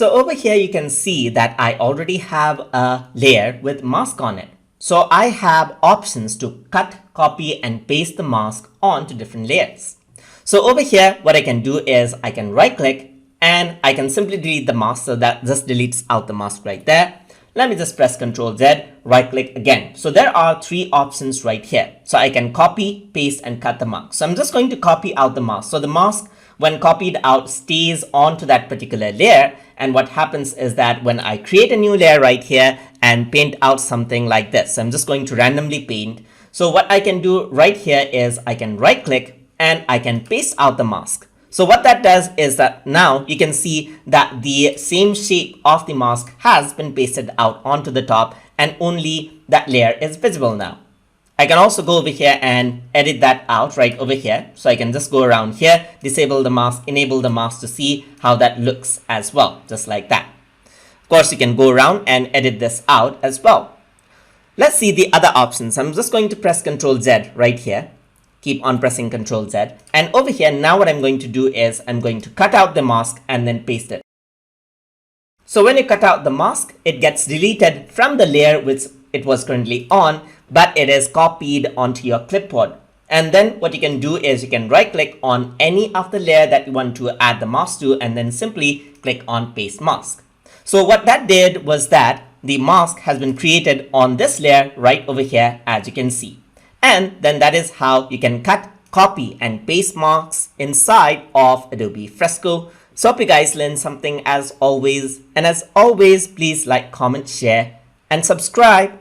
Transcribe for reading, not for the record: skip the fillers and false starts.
So over here, you can see that I already have a layer with mask on it. So I have options to cut, copy, and paste the mask onto different layers. So over here, what I can do is I can right click and I can simply delete the mask. So that just deletes out the mask right there. Let me just press Ctrl Z, right click again. So there are three options right here. So I can copy, paste, and cut the mask. So I'm just going to copy out the mask. So the mask, when copied out, stays onto that particular layer. And what happens is that when I create a new layer right here and paint out something like this, so I'm just going to randomly paint. So what I can do right here is I can right click and I can paste out the mask. So what that does is that now you can see that the same shape of the mask has been pasted out onto the top and only that layer is visible now. I can also go over here and edit that out right over here. So I can just go around here, disable the mask, enable the mask to see how that looks as well, just like that. Of course, you can go around and edit this out as well. Let's see the other options. I'm just going to press Ctrl Z right here. Keep on pressing Ctrl Z. And over here, now what I'm going to do is I'm going to cut out the mask and then paste it. So when you cut out the mask, it gets deleted from the layer which it was currently on, but it is copied onto your clipboard. And then what you can do is you can right click on any of the layer that you want to add the mask to and then simply click on paste mask. So what that did was that the mask has been created on this layer right over here, as you can see. And then that is how you can cut, copy, and paste masks inside of Adobe Fresco. So hope you guys learned something as always. And as always, please like, comment, share, and subscribe.